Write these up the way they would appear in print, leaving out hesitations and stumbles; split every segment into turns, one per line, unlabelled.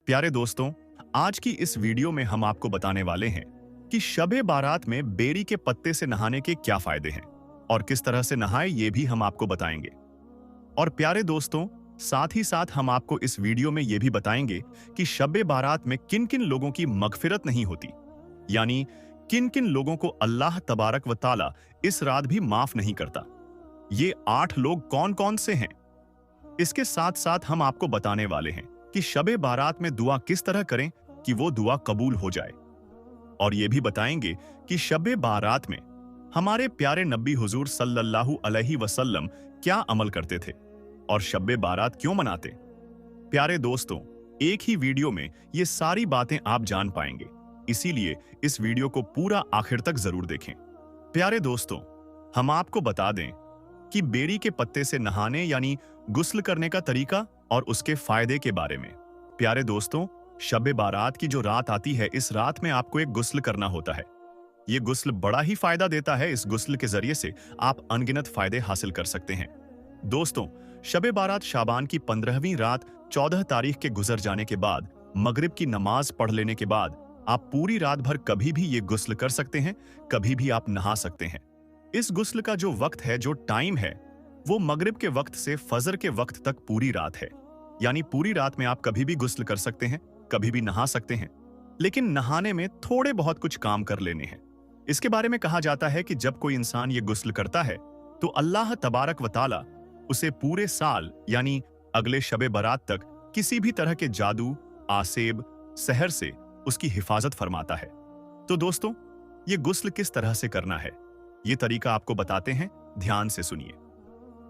प्यारे दोस्तों, आज की इस वीडियो में हम आपको बताने वाले हैं कि शबे बारात में बेरी के पत्ते से नहाने के क्या फायदे हैं और किस तरह से नहाए ये भी हम आपको बताएंगे। और प्यारे दोस्तों, साथ ही साथ हम आपको इस वीडियो में ये भी बताएंगे कि शबे बारात में किन किन लोगों की मगफिरत नहीं होती, यानी किन किन लोगों को अल्लाह तबारक व ताला इस रात भी माफ नहीं करता। ये 8 लोग कौन कौन से हैं? इसके साथ साथ हम आपको बताने वाले हैं कि शबे बारात में दुआ किस तरह करें कि वो दुआ कबूल हो जाए। और ये भी बताएंगे कि शबे बारात में हमारे प्यारे नबी हुजूर सल्लल्लाहु अलैहि वसल्लम क्या अमल करते थे और शबे बारात क्यों मनाते। प्यारे दोस्तों, एक ही वीडियो में ये सारी बातें आप जान पाएंगे, इसीलिए इस वीडियो को पूरा आखिर तक जरूर देखें। प्यारे दोस्तों, हम आपको बता दें कि बेरी के पत्ते से नहाने यानी गुस्ल करने का तरीका और उसके फायदे के बारे में। प्यारे दोस्तों, शबे बारात की जो रात आती है, इस रात में आपको एक गुस्ल करना होता है। ये गुस्ल बड़ा ही फायदा देता है। इस गुस्ल के जरिए से आप अनगिनत फायदे हासिल कर सकते हैं। दोस्तों, शबे बारात शाबान की 15वीं रात 14 तारीख के गुजर जाने के बाद मगरिब की नमाज पढ़ लेने के बाद आप पूरी रात भर कभी भी ये गुस्ल कर सकते हैं, कभी भी आप नहा सकते हैं। इस गुस्ल का जो वक्त है, जो टाइम है, वो मगरिब के वक्त से फजर के वक्त तक पूरी रात है। यानी पूरी रात में आप कभी भी गुस्ल कर सकते हैं, कभी भी नहा सकते हैं। लेकिन नहाने में थोड़े बहुत कुछ काम कर लेने हैं। इसके बारे में कहा जाता है कि जब कोई इंसान ये गुस्ल करता है तो अल्लाह तबारक व ताला उसे पूरे साल यानी अगले शबे बारात तक किसी भी तरह के जादू, आसेब, सहर से उसकी हिफाजत फरमाता है। तो दोस्तों, ये गुस्ल किस तरह से करना है, ये तरीका आपको बताते हैं, ध्यान से सुनिए।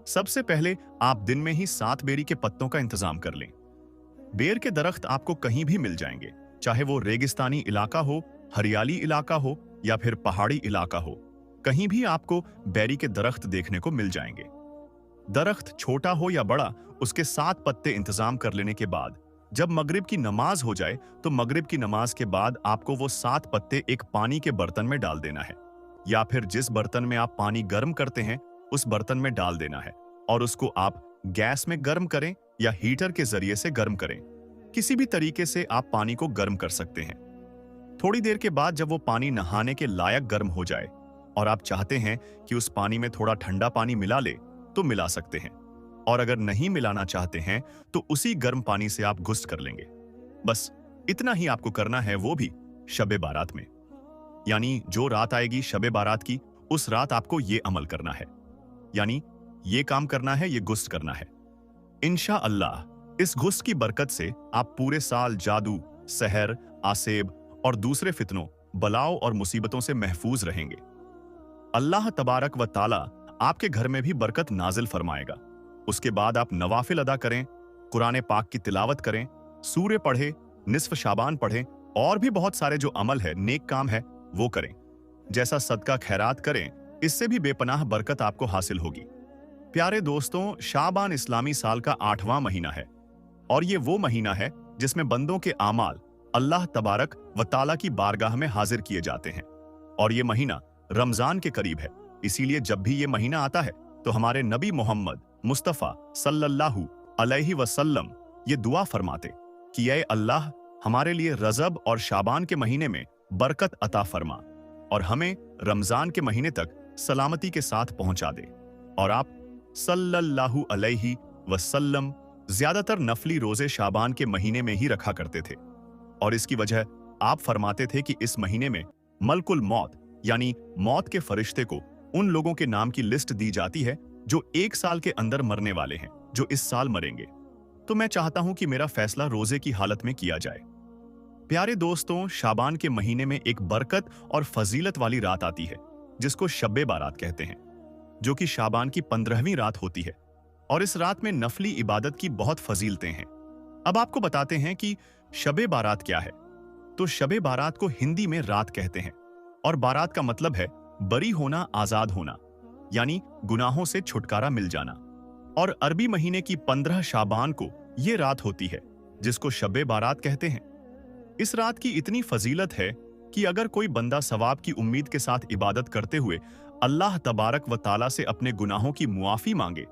सबसे पहले आप दिन में ही 7 बेरी के पत्तों का इंतजाम कर लें। बेर के दरख्त आपको कहीं भी मिल जाएंगे, चाहे वो रेगिस्तानी इलाका हो, हरियाली इलाका हो या फिर पहाड़ी इलाका हो, कहीं भी आपको बेरी के दरख्त देखने को मिल जाएंगे। दरख्त छोटा हो या बड़ा, उसके 7 पत्ते इंतजाम कर लेने के बाद जब मगरिब की नमाज हो जाए तो मगरिब की नमाज के बाद आपको वो 7 पत्ते एक पानी के बर्तन में डाल देना है, या फिर जिस बर्तन में आप पानी गर्म करते हैं उस बर्तन में डाल देना है और उसको आप गैस में गर्म करें या हीटर के जरिए से गर्म करें। किसी भी तरीके से आप पानी को गर्म कर सकते हैं। थोड़ी देर के बाद जब वो पानी नहाने के लायक गर्म हो जाए और आप चाहते हैं कि उस पानी में थोड़ा ठंडा पानी मिला ले तो मिला सकते हैं, और अगर नहीं मिलाना चाहते हैं तो उसी गर्म पानी से आप गुस्ल कर लेंगे। बस इतना ही आपको करना है, वो भी शबे बारात में। यानी जो रात आएगी शबे बारात की, उस रात आपको ये अमल करना है, यानी ये काम करना है, ये गुस्ल करना है। इंशाअल्लाह इस गुस्ल की बरकत से आप पूरे साल जादू, सहर, आसेब और दूसरे फितनों, बलाओं और मुसीबतों से महफूज रहेंगे। अल्लाह तबारक व ताला आपके घर में भी बरकत नाजिल फरमाएगा। उसके बाद आप नवाफिल अदा करें, कुरान पाक की तिलावत करें, सूरे पढ़ें, निस्फ शाबान पढ़ें और भी बहुत सारे जो अमल है, नेक काम है, वो करें। जैसा सदका खैरात करें, इससे भी बेपनाह बरकत आपको हासिल होगी। प्यारे दोस्तों, शाबान इस्लामी साल का 8वां महीना है और ये वो महीना है जिसमें बंदों के आमाल अल्लाह तबारक व ताला की बारगाह में हाजिर किए जाते हैं। और ये महीना रमजान के करीब है, इसीलिए जब भी ये महीना आता है तो हमारे नबी मोहम्मद मुस्तफ़ा सल्लल्लाहु अलैहि वसल्लम ये दुआ फरमाते कि ऐ अल्लाह, हमारे लिए रजब और शाबान के महीने में बरकत अता फरमा और हमें रमजान के महीने तक सलामती के साथ पहुंचा दे। और आप सल्लल्लाहु अलैहि वसल्लम ज्यादातर नफली रोजे शाबान के महीने में ही रखा करते थे, और इसकी वजह आप फरमाते थे कि इस महीने में मलकुल मौत यानी मौत के फरिश्ते को उन लोगों के नाम की लिस्ट दी जाती है जो 1 साल के अंदर मरने वाले हैं, जो इस साल मरेंगे। तो मैं चाहता हूं कि मेरा फैसला रोजे की हालत में किया जाए। प्यारे दोस्तों, शाबान के महीने में एक बरकत और फजीलत वाली रात आती है जिसको शब्बे बारात कहते हैं, जो कि शाबान की 15वीं रात होती है। और इस रात में नफली इबादत की बहुत फजीलतें हैं। अब आपको बताते हैं कि शबे बारात क्या है। तो शबे बारात को हिंदी में रात कहते हैं और बारात का मतलब है बरी होना, आजाद होना, यानी गुनाहों से छुटकारा मिल जाना। और अरबी महीने की 15 शाबान को यह रात होती है जिसको शबे बारात कहते हैं। इस रात की इतनी फजीलत है कि अगर कोई बंदा सवाब की उम्मीद के साथ इबादत करते हुए अल्लाह तबारक व ताला से अपने गुनाहों की मुआफी मांगे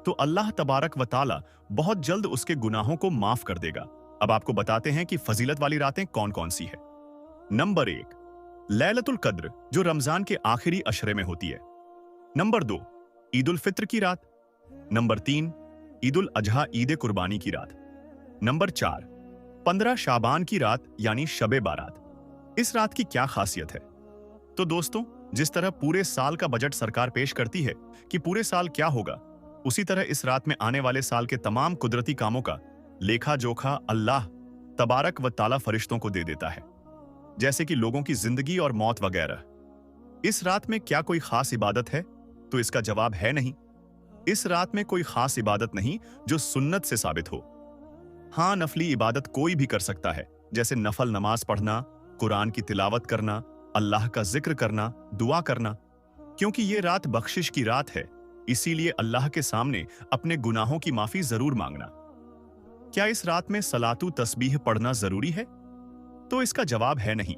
तो अल्लाह तबारक व ताला बहुत जल्द उसके गुनाहों को माफ कर देगा अब आपको बताते हैं कि फजीलत वाली रातें कौन कौन सी है। नंबर 1, लैलतुल कद्र, जो रमजान के आखिरी अशरे में होती है। नंबर 2, ईद उल फित्र की रात। नंबर 3, ईद उल अजहा ईद कुर्बानी की रात। नंबर 4, 15 शाबान की रात यानी शबे बारात। इस रात की क्या खासियत है? तो दोस्तों, जिस तरह पूरे साल का बजट सरकार पेश करती है कि पूरे साल क्या होगा, उसी तरह इस रात में आने वाले साल के तमाम कुदरती कामों का लेखा जोखा अल्लाह तबारक व ताला फरिश्तों को दे देता है, जैसे कि लोगों की जिंदगी और मौत वगैरह। इस रात में क्या कोई खास इबादत है? तो इसका जवाब है नहीं। इस रात में कोई खास इबादत नहीं जो सुन्नत से साबित हो। हाँ, नफली इबादत कोई भी कर सकता है, जैसे नफल नमाज पढ़ना, कुरान की तिलावत करना, अल्लाह का जिक्र करना, दुआ करना। क्योंकि ये रात बख्शिश की रात है, इसीलिए अल्लाह के सामने अपने गुनाहों की माफी जरूर मांगना। क्या इस रात में सलातु तस्बीह पढ़ना जरूरी है? तो इसका जवाब है नहीं।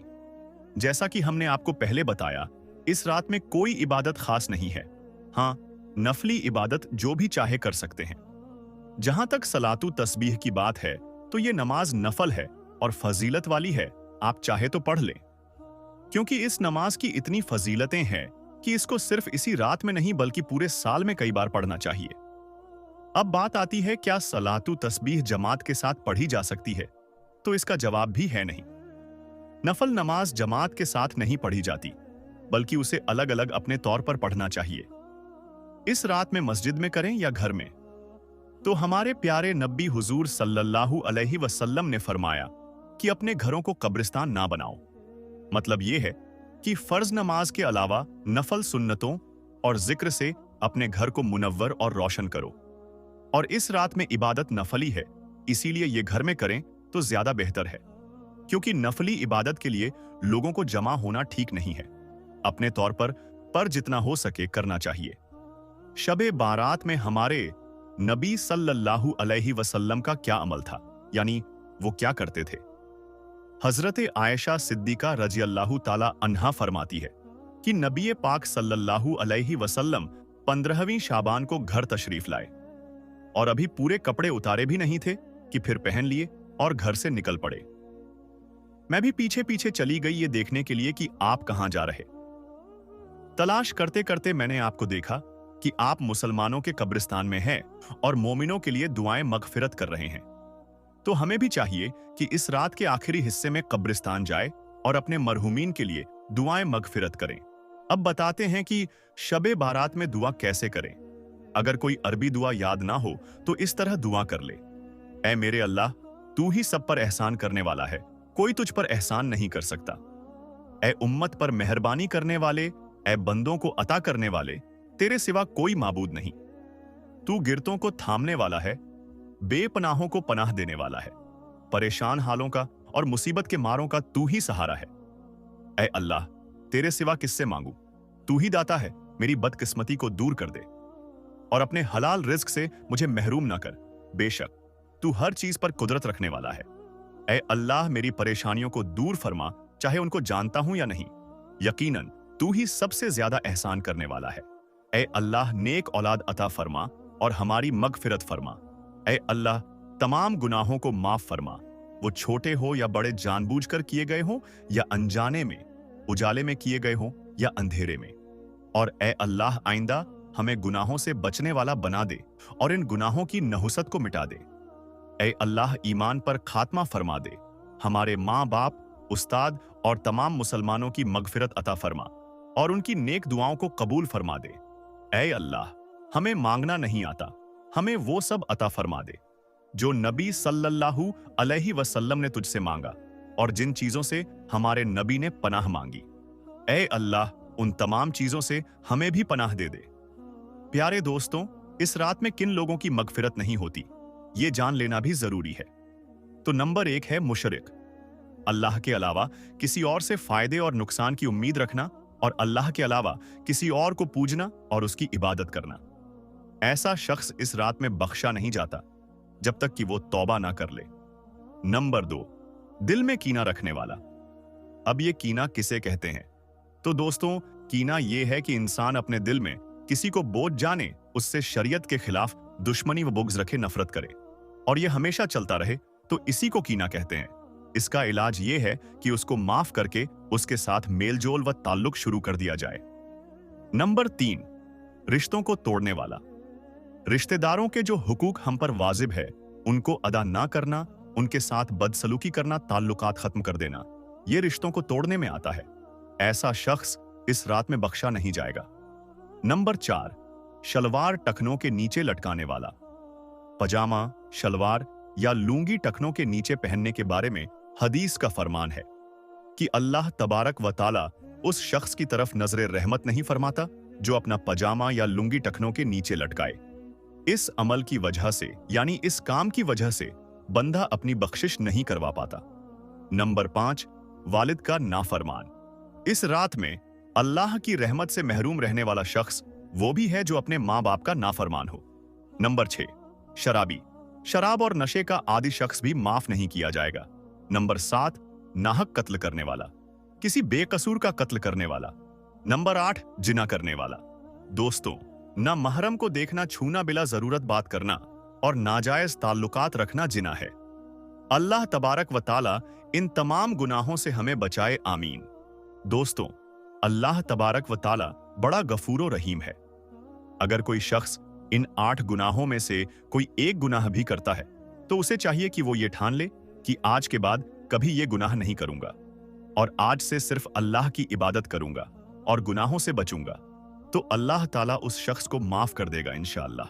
जैसा कि हमने आपको पहले बताया, इस रात में कोई इबादत खास नहीं है। हाँ, नफली इबादत जो भी चाहे कर सकते हैं। जहां तक सलातु तस्बीह की बात है, तो ये नमाज नफल है और फजीलत वाली है, आप चाहे तो पढ़ लें। क्योंकि इस नमाज की इतनी फजीलतें हैं कि इसको सिर्फ इसी रात में नहीं बल्कि पूरे साल में कई बार पढ़ना चाहिए। अब बात आती है, क्या सलातु तस्बीह जमात के साथ पढ़ी जा सकती है? तो इसका जवाब भी है नहीं। नफल नमाज जमात के साथ नहीं पढ़ी जाती, बल्कि उसे अलग अलग अपने तौर पर पढ़ना चाहिए। इस रात में मस्जिद में करें या घर में। तो हमारे प्यारे नबी हुजूर सल्लल्लाहु अलैहि वसल्लम ने फरमाया कि अपने घरों को कब्रिस्तान ना बनाओ। मतलब यह है कि फर्ज नमाज के अलावा नफल सुन्नतों और जिक्र से अपने घर को मुनव्वर और रोशन करो। और इस रात में इबादत नफली है, इसीलिए ये घर में करें तो ज्यादा बेहतर है। क्योंकि नफली इबादत के लिए लोगों को जमा होना ठीक नहीं है। अपने तौर पर जितना हो सके करना चाहिए। शबे बारात में हमारे नबी सल्लल्लाहु अलैहि वसल्लम का क्या अमल था, यानी वो क्या करते थे? हजरत आयशा सिद्दीका रजी अल्लाहु ताला अन्हा फरमाती है कि नबी पाक सल्लल्लाहु अलैहि वसल्लम 15वीं शाबान को घर तशरीफ लाए और अभी पूरे कपड़े उतारे भी नहीं थे कि फिर पहन लिए और घर से निकल पड़े। मैं भी पीछे पीछे चली गई ये देखने के लिए कि आप कहां जा रहे। तलाश करते करते मैंने आपको देखा कि आप मुसलमानों के कब्रिस्तान में हैं और मोमिनों के लिए दुआएं मगफिरत कर रहे हैं। तो हमें भी चाहिए कि इस रात के आखिरी हिस्से में कब्रिस्तान जाए और अपने मरहुमीन के लिए दुआएं मगफिरत करें। अब बताते हैं कि शबे बारात में दुआ कैसे करें। अगर कोई अरबी दुआ याद ना हो तो इस तरह दुआ कर ले। ऐ मेरे अल्लाह, तू ही सब पर एहसान करने वाला है, कोई तुझ पर एहसान नहीं कर सकता। ऐ उम्मत पर मेहरबानी करने वाले, ऐ बंदों को अता करने वाले, तेरे सिवा कोई माबूद नहीं। तू गिरतों को थामने वाला है, बेपनाहों को पनाह देने वाला है, परेशान हालों का और मुसीबत के मारों का तू ही सहारा है। ऐ अल्लाह, तेरे सिवा किससे मांगू? तू ही दाता है, मेरी बदकिस्मती को दूर कर दे और अपने हलाल रिज्क से मुझे महरूम ना कर। बेशक तू हर चीज पर कुदरत रखने वाला है। ऐ अल्लाह, मेरी परेशानियों को दूर फरमा, चाहे उनको जानता हूं या नहीं। यकीनन तू ही सबसे ज्यादा एहसान करने वाला है। ऐ अल्लाह, नेक औलाद अता फरमा और हमारी मगफिरत फरमा। ऐ अल्लाह, तमाम गुनाहों को माफ फरमा, वो छोटे हो या बड़े, जानबूझकर किए गए हो या अनजाने में, उजाले में किए गए हो या अंधेरे में। और ऐ अल्लाह, आइंदा हमें गुनाहों से बचने वाला बना दे और इन गुनाहों की नहुसत को मिटा दे। ऐ अल्लाह, ईमान पर खात्मा फरमा दे, हमारे माँ बाप, उस्ताद और तमाम मुसलमानों की मगफिरत अता फरमा और उनकी नेक दुआओं को कबूल फरमा दे। ऐ अल्लाह, हमें मांगना नहीं आता, हमें वो सब अता फरमा दे जो नबी सल्लल्लाहु अलैहि वसल्लम ने तुझसे मांगा और जिन चीजों से हमारे नबी ने पनाह मांगी। ऐ अल्लाह, उन तमाम चीजों से हमें भी पनाह दे दे। प्यारे दोस्तों, इस रात में किन लोगों की मगफिरत नहीं होती, ये जान लेना भी जरूरी है। तो नंबर 1 है मुशरिक। अल्लाह के अलावा किसी और से फायदे और नुकसान की उम्मीद रखना और अल्लाह के अलावा किसी और को पूजना और उसकी इबादत करना। ऐसा शख्स इस रात में बख्शा नहीं जाता जब तक कि वो तौबा ना कर ले। नंबर 2, दिल में कीना रखने वाला। अब ये कीना किसे कहते हैं? तो दोस्तों, कीना ये है कि इंसान अपने दिल में किसी को बोझ जाने, उससे शरीयत के खिलाफ दुश्मनी व बुग़्ज़ रखे, नफरत करे और ये हमेशा चलता रहे तो इसी को कीना कहते हैं। इसका इलाज ये है कि उसको माफ करके उसके साथ मेलजोल व ताल्लुक शुरू कर दिया जाए। नंबर 3, रिश्तों को तोड़ने वाला। रिश्तेदारों के जो हुकूक हम पर वाजिब है उनको अदा ना करना, उनके साथ बदसलूकी करना, ताल्लुकात खत्म कर देना, ये रिश्तों को तोड़ने में आता है। ऐसा शख्स इस रात में बख्शा नहीं जाएगा। नंबर 4, शलवार टखनों के नीचे लटकाने वाला। पजामा, शलवार या लूंगी टखनों के नीचे पहनने के बारे में हदीस का फरमान है कि अल्लाह तबारक व ताला उस शख्स की तरफ नजर रहमत नहीं फरमाता जो अपना पजामा या लुंगी टखनों के नीचे लटकाए। इस अमल की वजह से, यानी इस काम की वजह से बंदा अपनी बख्शिश नहीं करवा पाता। नंबर 5, वालिद का नाफरमान। इस रात में अल्लाह की रहमत से महरूम रहने वाला शख्स वो भी है जो अपने माँ बाप का नाफरमान हो। नंबर 6, शराबी। शराब और नशे का आदी शख्स भी माफ नहीं किया जाएगा। नंबर 7, नाहक कत्ल करने वाला, किसी बेकसूर का कत्ल करने वाला। नंबर 8, जिना करने वाला। दोस्तों, ना महरम को देखना, छूना बिला जरूरत बात करना और नाजायज ताल्लुकात रखना जिना है। अल्लाह तबारक व ताला इन तमाम गुनाहों से हमें बचाए, आमीन। दोस्तों, अल्लाह तबारक व ताला बड़ा गफूरो रहीम है। अगर कोई शख्स इन 8 गुनाहों में से कोई एक गुनाह भी करता है तो उसे चाहिए कि वो ये ठान ले कि आज के बाद कभी ये गुनाह नहीं करूंगा और आज से सिर्फ अल्लाह की इबादत करूंगा और गुनाहों से बचूंगा, तो अल्लाह ताला उस शख्स को माफ कर देगा इंशाअल्लाह।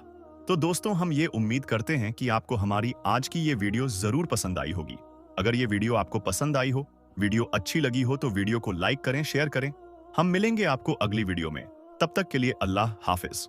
तो दोस्तों, हम ये उम्मीद करते हैं कि आपको हमारी आज की ये वीडियो जरूर पसंद आई होगी। अगर ये वीडियो आपको पसंद आई हो, वीडियो अच्छी लगी हो, तो वीडियो को लाइक करें, शेयर करें। हम मिलेंगे आपको अगली वीडियो में। तब तक के लिए अल्लाह हाफिज।